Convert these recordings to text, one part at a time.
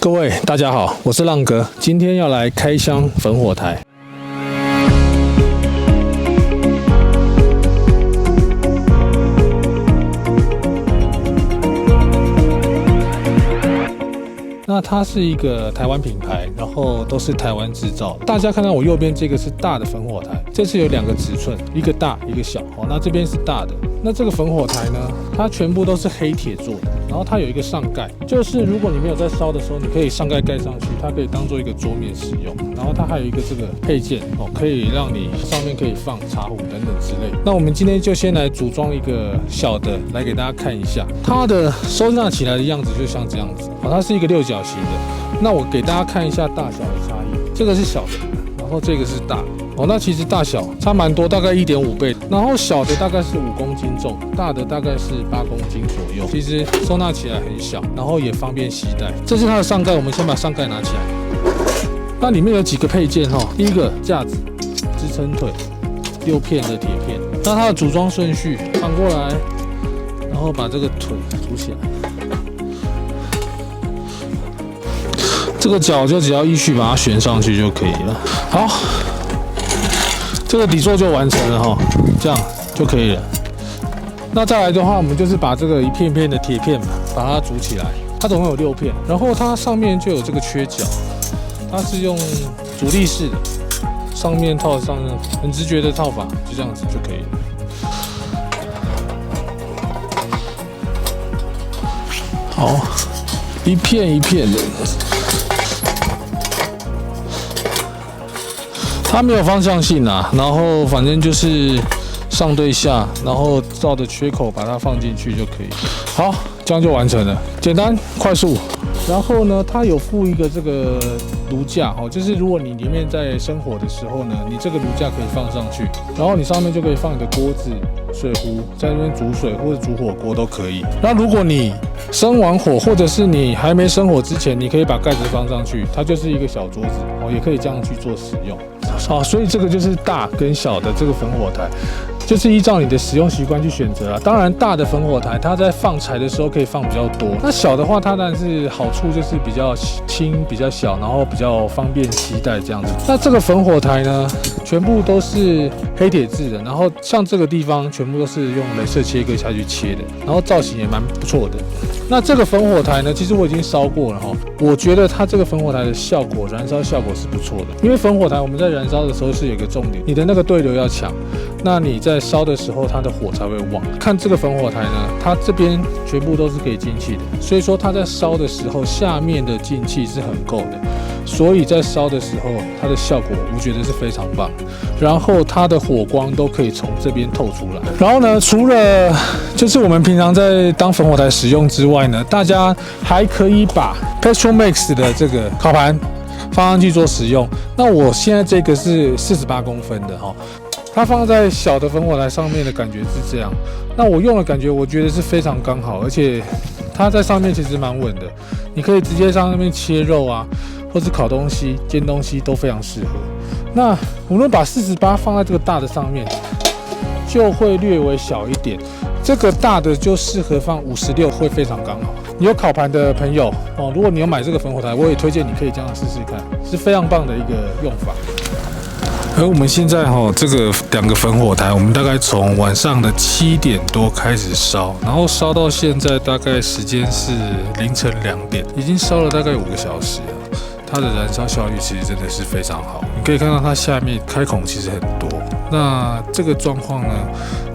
各位大家好，我是浪哥，今天要来开箱焚火台。那它是一个台湾品牌，然后都是台湾制造。大家看到我右边这个是大的焚火台，这次有2个尺寸，一个大一个小。那这边是大的。那这个焚火台呢，它全部都是黑铁做的，然后它有一个上盖，就是如果你没有在烧的时候，你可以上盖盖上去，它可以当做一个桌面使用。然后它还有一个这个配件可以让你上面可以放茶壶等等之类。那我们今天就先来组装一个小的，来给大家看一下它的收纳起来的样子，就像这样子。它是一个6角形的。那我给大家看一下大小的差异，这个是小的，然后这个是大。那其实大小差蛮多，大概1.5倍。然后小的大概是5公斤重，大的大概是8公斤左右。其实收纳起来很小，然后也方便携带。这是它的上盖，我们先把上盖拿起来。那里面有几个配件第一个架子、支撑腿、6片的铁片。那它的组装顺序，反过来，然后把这个腿组起来。这个脚就只要依序把它旋上去就可以了。好。这个底座就完成了这样就可以了。那再来的话，我们就是把这个一片片的铁片把它组起来。它总共有6片，然后它上面就有这个缺角，它是用阻力式的，上面套上很直觉的套法，就这样子就可以了。好，一片一片的。它没有方向性然后反正就是上对下，然后照着缺口把它放进去就可以。好，这样就完成了，简单快速。然后呢，它有附一个这个炉架就是如果你里面在生火的时候呢，你这个炉架可以放上去，然后你上面就可以放你的锅子、水壶，在那边煮水或者煮火锅都可以。那如果你生完火，或者是你还没生火之前，你可以把盖子放上去，它就是一个小桌子也可以这样去做使用。好，所以这个就是大跟小的这个焚火台，就是依照你的使用习惯去选择啦。当然，大的焚火台它在放柴的时候可以放比较多，那小的话它当然是好处就是比较轻、比较小，然后比较方便携带这样子。那这个焚火台呢，全部都是黑铁制的，然后像这个地方全部都是用雷射切割下去切的，然后造型也蛮不错的。那这个焚火台呢，其实我已经烧过了我觉得它这个焚火台的效果，燃烧效果是不错的。因为焚火台我们在燃烧的时候是有一个重点，你的那个对流要强，那你在烧的时候它的火才会旺。看这个焚火台呢，它这边全部都是可以进气的，所以说它在烧的时候下面的进气是很够的，所以在烧的时候它的效果我觉得是非常棒。然后它的火光都可以从这边透出来。然后呢，除了就是我们平常在当焚火台使用之外呢，大家还可以把 Petromax 的这个烤盘放上去做使用。那我现在这个是48公分的它放在小的焚火台上面的感觉是这样。那我用的感觉，我觉得是非常刚好，而且它在上面其实蛮稳的，你可以直接上那边切肉啊，或是烤东西、煎东西都非常适合。那我们把48放在这个大的上面，就会略微小一点。这个大的就适合放56，会非常刚好。你有烤盘的朋友如果你有买这个焚火台，我也推荐你可以这样试试看，是非常棒的一个用法。而我们现在这个2个焚火台，我们大概从晚上的7点多开始烧，然后烧到现在大概时间是凌晨2点，已经烧了大概5个小时了。它的燃烧效率其实真的是非常好，你可以看到它下面开孔其实很多。那这个状况呢，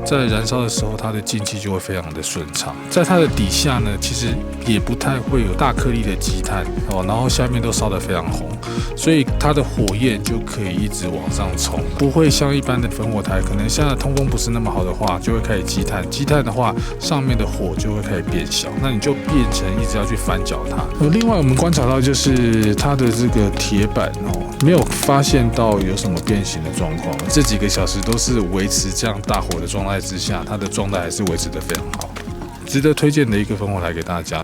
在燃烧的时候，它的进气就会非常的顺畅。在它的底下呢，其实也不太会有大颗粒的积碳然后下面都烧得非常红，所以它的火焰就可以一直往上冲，不会像一般的焚火台，可能现在的通风不是那么好的话，就会开始积碳。积碳的话，上面的火就会开始变小，那你就变成一直要去翻搅它。另外，我们观察到就是它的这个铁板没有发现到有什么变形的状况，这几个小时都是维持这样大火的状态之下，它的状态还是维持得非常好，值得推荐的一个焚火台给大家。